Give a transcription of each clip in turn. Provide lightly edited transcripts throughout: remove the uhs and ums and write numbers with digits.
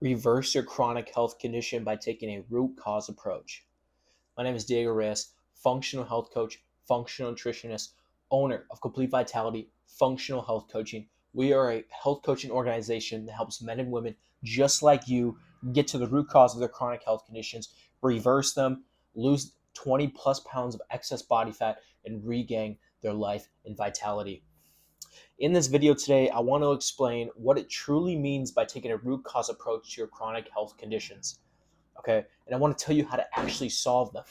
Reverse your chronic health condition by taking a root cause approach. My name is Diego Reyes, functional health coach, functional nutritionist, owner of Complete Vitality Functional Health Coaching. We are a health coaching organization that helps men and women just like you get to the root cause of their chronic health conditions, reverse them, lose 20 plus pounds of excess body fat, and regain their life and vitality. In this video today, I want to explain what it truly means by taking a root cause approach to your chronic health conditions. Okay, and I want to tell you how to actually solve them.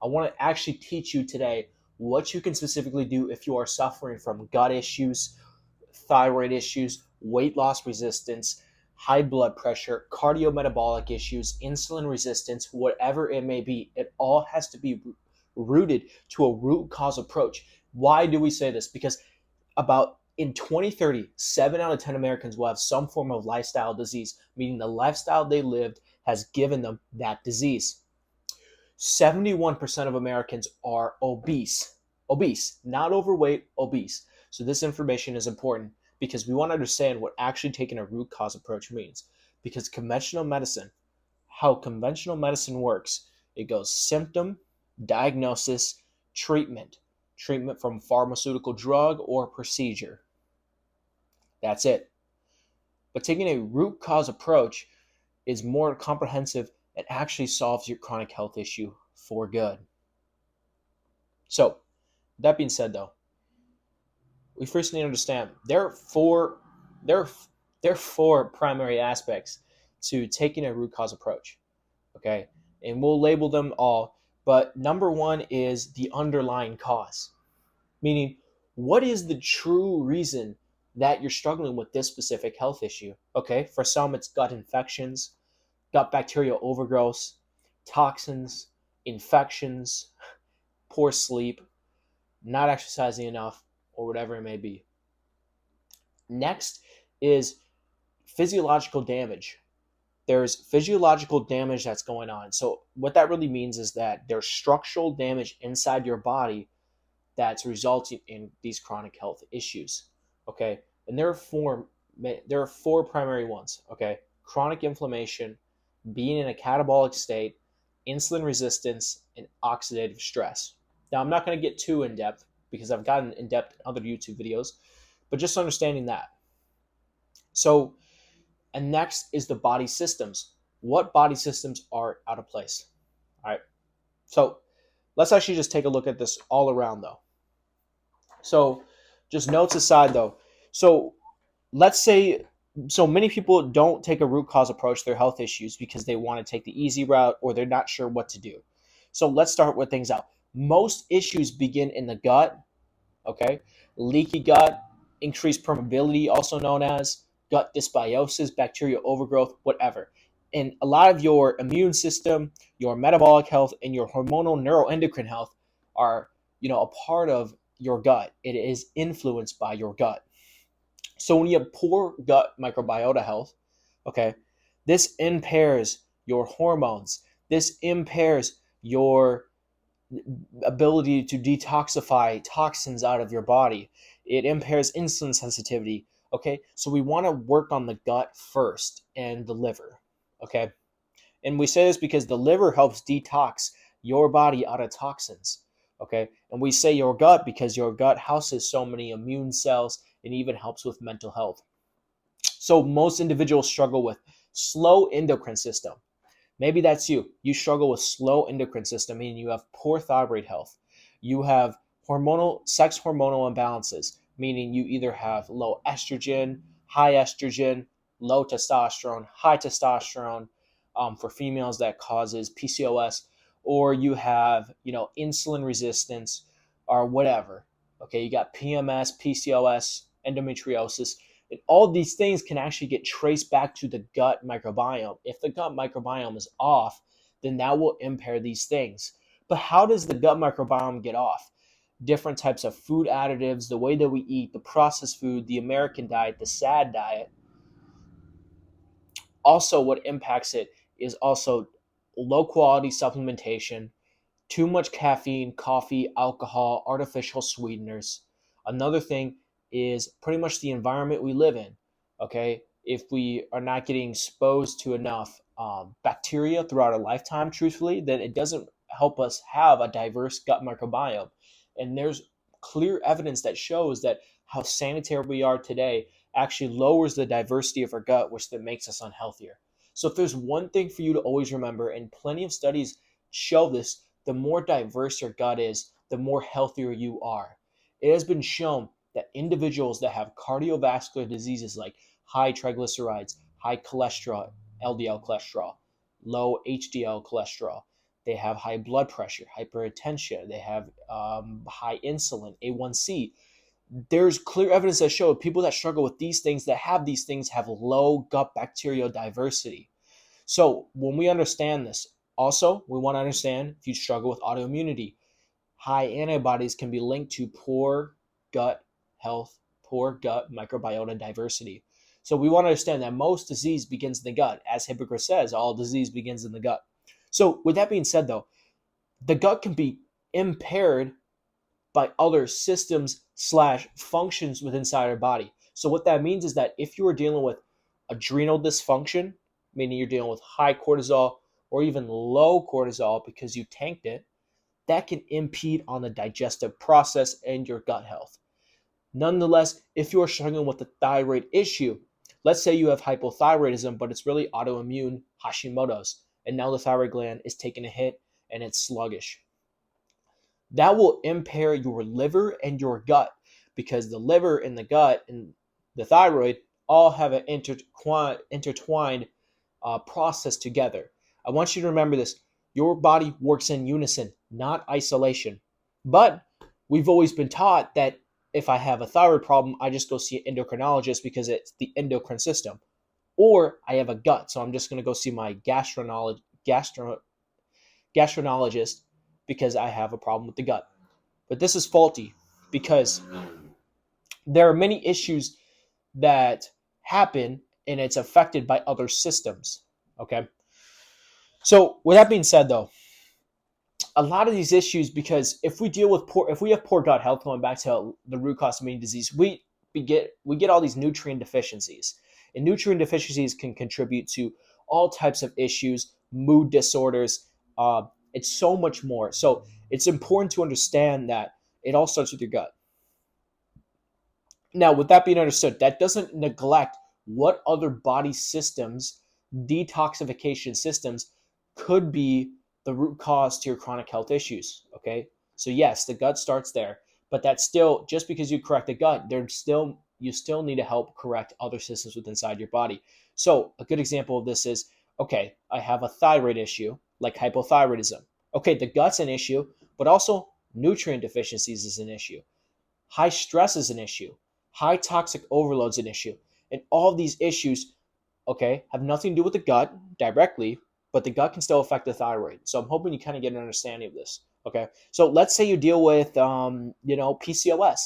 I want to actually teach you today what you can specifically do if you are suffering from gut issues, thyroid issues, weight loss resistance, high blood pressure, cardiometabolic issues, insulin resistance, whatever it may be. It all has to be rooted to a root cause approach. Why do we say this? Because about in 2030, 7 out of 10 Americans will have some form of lifestyle disease, meaning the lifestyle they lived has given them that disease. 71% of Americans are obese, not overweight, obese. So this information is important because we want to understand what actually taking a root cause approach means. Because how conventional medicine works, it goes symptom, diagnosis, treatment from pharmaceutical drug or procedure. That's it. But taking a root cause approach is more comprehensive and actually solves your chronic health issue for good. So, that being said, though, we first need to understand there are four primary aspects to taking a root cause approach. Okay, and we'll label them all. But number one is the underlying cause, meaning what is the true reason that you're struggling with this specific health issue. Okay, for some it's gut infections, gut bacterial overgrowth, toxins, infections, poor sleep, not exercising enough, or whatever it may be. Next is physiological damage. There's physiological damage that's going on. So what that really means is that there's structural damage inside your body that's resulting in these chronic health issues. Okay, and there are four primary ones. Okay, chronic inflammation, being in a catabolic state, insulin resistance, and oxidative stress. Now I'm not going to get too in depth because I've gotten in depth in other YouTube videos, but just understanding that. So, and next is the body systems. What body systems are out of place? All right. So let's actually just take a look at this all around though. So just notes aside though. So let's say, so many people don't take a root cause approach to their health issues because they want to take the easy route or they're not sure what to do. So let's start with things out. Most issues begin in the gut, okay? Leaky gut, increased permeability, also known as gut dysbiosis, bacterial overgrowth, whatever. And a lot of your immune system, your metabolic health, and your hormonal neuroendocrine health are, a part of your gut. It is influenced by your gut. So when you have poor gut microbiota health, okay, this impairs your hormones. This impairs your ability to detoxify toxins out of your body. It impairs insulin sensitivity. Okay, so we want to work on the gut first and the liver. Okay, and we say this because the liver helps detox your body out of toxins. Okay, and we say your gut because your gut houses so many immune cells and even helps with mental health. So most individuals struggle with slow endocrine system. Maybe that's you. You struggle with slow endocrine system, meaning you have poor thyroid health. You have sex hormonal imbalances, meaning you either have low estrogen, high estrogen, low testosterone, high testosterone. For females, that causes PCOS, or you have, insulin resistance or whatever. Okay, you got PMS, PCOS, endometriosis. And all these things can actually get traced back to the gut microbiome. If the gut microbiome is off, then that will impair these things. But how does the gut microbiome get off? Different types of food additives, the way that we eat, the processed food, the American diet, the SAD diet. Also, what impacts it is also low quality supplementation, too much caffeine, coffee, alcohol, artificial sweeteners. Another thing is pretty much the environment we live in. Okay, if we are not getting exposed to enough bacteria throughout our lifetime, truthfully, then it doesn't help us have a diverse gut microbiome. And there's clear evidence that shows that how sanitary we are today actually lowers the diversity of our gut, which then makes us unhealthier. So if there's one thing for you to always remember, and plenty of studies show this, the more diverse your gut is, the more healthier you are. It has been shown that individuals that have cardiovascular diseases like high triglycerides, high cholesterol, LDL cholesterol, low HDL cholesterol, they have high blood pressure, hypertension, they have high insulin, A1C. There's clear evidence that show people that struggle with these things, that have these things, have low gut bacterial diversity. So when we understand this, also, we want to understand if you struggle with autoimmunity, high antibodies can be linked to poor gut health, poor gut microbiota diversity. So we want to understand that most disease begins in the gut. As Hippocrates says, all disease begins in the gut. So with that being said, though, the gut can be impaired by other systems slash functions within inside our body. So what that means is that if you are dealing with adrenal dysfunction, meaning you're dealing with high cortisol or even low cortisol because you tanked it, that can impede on the digestive process and your gut health. Nonetheless, if you're struggling with a thyroid issue, let's say you have hypothyroidism, but it's really autoimmune Hashimoto's, and now the thyroid gland is taking a hit and it's sluggish. That will impair your liver and your gut, because the liver and the gut and the thyroid all have an intertwined process together. I want you to remember this. Your body works in unison, not isolation. But we've always been taught that if I have a thyroid problem, I just go see an endocrinologist because it's the endocrine system. Or I have a gut, so I'm just going to go see my gastroenterologist because I have a problem with the gut. But this is faulty, because there are many issues that happen and it's affected by other systems. Okay. So with that being said, though, a lot of these issues, because if we have poor gut health, going back to the root cause of many disease, we get all these nutrient deficiencies, and nutrient deficiencies can contribute to all types of issues, mood disorders. It's so much more. So it's important to understand that it all starts with your gut. Now, with that being understood, that doesn't neglect what other body systems, detoxification systems, could be the root cause to your chronic health issues. Okay, so yes, the gut starts there, but that's still, just because you correct the gut, you still need to help correct other systems within inside your body. So a good example of this is, okay, I have a thyroid issue like hypothyroidism. Okay, the gut's an issue, but also nutrient deficiencies is an issue. High stress is an issue. High toxic overload is an issue. And all of these issues, okay, have nothing to do with the gut directly, but the gut can still affect the thyroid. So I'm hoping you kind of get an understanding of this. Okay, so let's say you deal with, PCOS,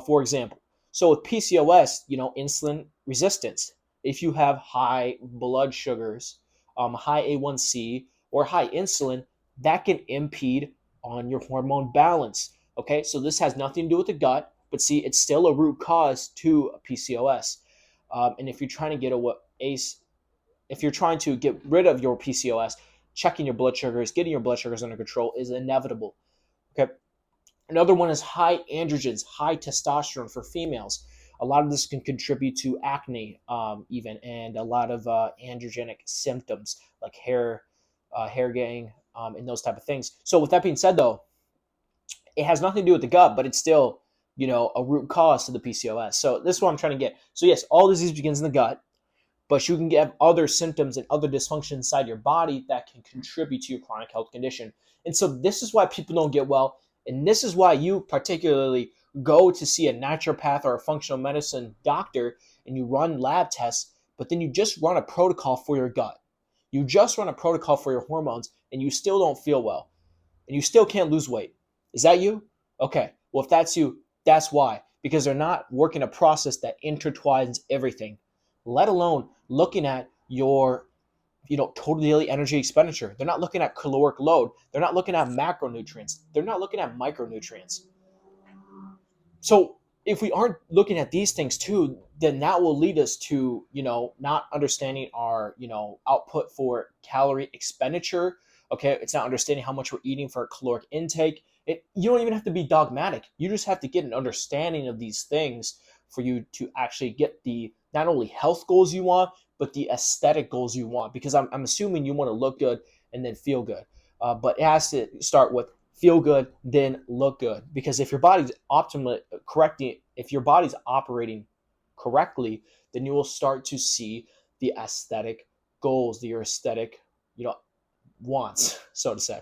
for example. So with PCOS, insulin resistance. If you have high blood sugars, high A1C, or high insulin, that can impede on your hormone balance. Okay, so this has nothing to do with the gut, but see, it's still a root cause to PCOS. And if you're trying to get rid of your PCOS, checking your blood sugars, getting your blood sugars under control is inevitable. Okay. Another one is high androgens, high testosterone for females. A lot of this can contribute to acne, even, and a lot of androgenic symptoms like hair getting, and those type of things. So with that being said, though, it has nothing to do with the gut, but it's still, a root cause to the PCOS. So this is what I'm trying to get. So yes, all disease begins in the gut, but you can get other symptoms and other dysfunction inside your body that can contribute to your chronic health condition. And so this is why people don't get well. And this is why you particularly go to see a naturopath or a functional medicine doctor and you run lab tests, but then you just run a protocol for your gut. You just run a protocol for your hormones and you still don't feel well. And you still can't lose weight. Is that you? Okay. Well, if that's you, that's why. Because they're not working a process that intertwines everything, let alone looking at your total daily energy expenditure. They're not looking at caloric load. They're not looking at macronutrients. They're not looking at micronutrients. So if we aren't looking at these things too, then that will lead us to, not understanding our, output for calorie expenditure. Okay. It's not understanding how much we're eating for caloric intake. You don't even have to be dogmatic. You just have to get an understanding of these things for you to actually get the not only health goals you want, but the aesthetic goals you want. Because I'm assuming you want to look good and then feel good. But it has to start with feel good, then look good. Because if your body's optimally correcting, if your body's operating correctly, then you will start to see the aesthetic goals, your aesthetic, wants, so to say.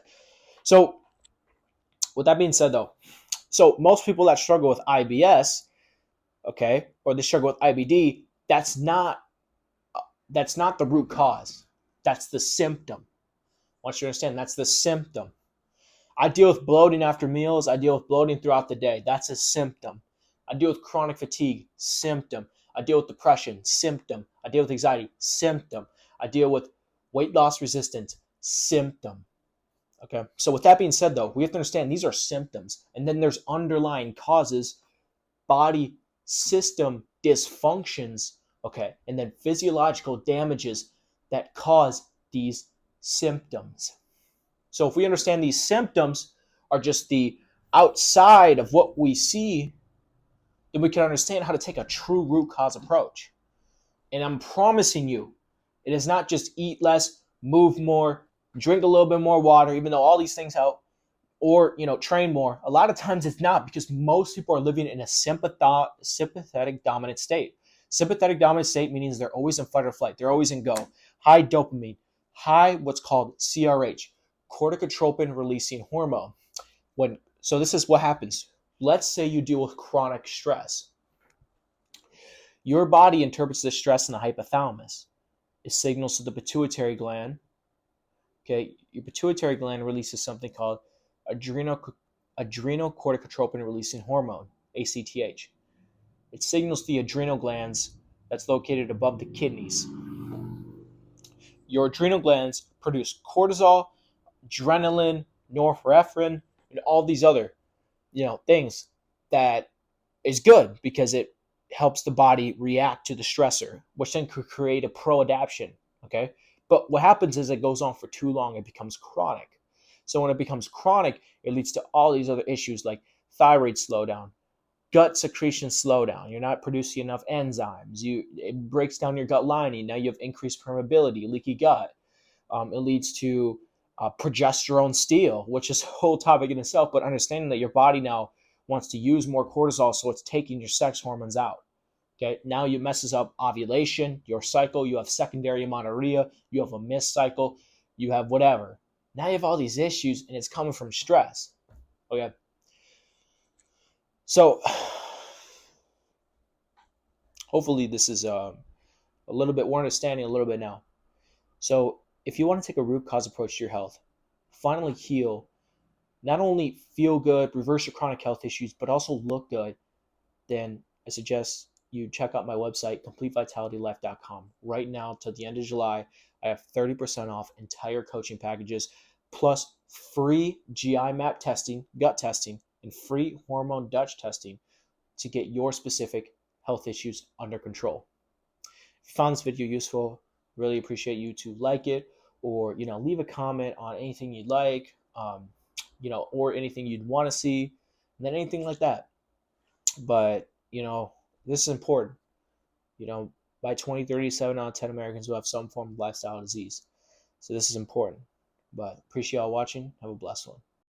So, with that being said, though, so most people that struggle with IBS, okay, or they struggle with IBD, that's not the root cause. That's the symptom. I want you to understand that's the symptom. I deal with bloating after meals. I deal with bloating throughout the day. That's a symptom. I deal with chronic fatigue, symptom. I deal with depression, symptom. I deal with anxiety, symptom. I deal with weight loss resistance, symptom. Okay. So with that being said, though, we have to understand these are symptoms. And then there's underlying causes, body system dysfunctions, okay, and then physiological damages that cause these symptoms. So if we understand these symptoms are just the outside of what we see, then we can understand how to take a true root cause approach. And I'm promising you, it is not just eat less, move more, drink a little bit more water, even though all these things help, or train more. A lot of times it's not, because most people are living in a sympathetic dominant state. Sympathetic dominant state means they're always in fight or flight. They're always in go. High dopamine, high what's called CRH, corticotropin releasing hormone. So this is what happens. Let's say you deal with chronic stress. Your body interprets the stress in the hypothalamus. It signals to the pituitary gland. Okay, your pituitary gland releases something called adrenocorticotropin releasing hormone, ACTH. It signals to the adrenal glands that's located above the kidneys. Your adrenal glands produce cortisol, adrenaline, norepinephrine, and all these other, things that is good because it helps the body react to the stressor, which then could create a pro-adaptation. Okay, but what happens is it goes on for too long, it becomes chronic. So when it becomes chronic, it leads to all these other issues like thyroid slowdown, gut secretion slowdown. You're not producing enough enzymes. It breaks down your gut lining. Now you have increased permeability, leaky gut. It leads to progesterone steal, which is a whole topic in itself. But understanding that your body now wants to use more cortisol, so it's taking your sex hormones out. Okay, now it messes up ovulation, your cycle. You have secondary amenorrhea. You have a missed cycle. You have whatever. Now you have all these issues, and it's coming from stress. Okay. So hopefully this is a little bit more understanding a little bit now. So if you want to take a root cause approach to your health, finally heal, not only feel good, reverse your chronic health issues, but also look good, then I suggest you check out my website, CompleteVitalityLife.com. Right now, till the end of July, I have 30% off entire coaching packages, plus free GI map testing, gut testing, and free hormone Dutch testing to get your specific health issues under control. If you found this video useful, really appreciate you to like it, or leave a comment on anything you'd like, or anything you'd want to see, and then anything like that. But this is important. By 2030, 7 out of 10 Americans will have some form of lifestyle disease. So this is important. But appreciate y'all watching. Have a blessed one.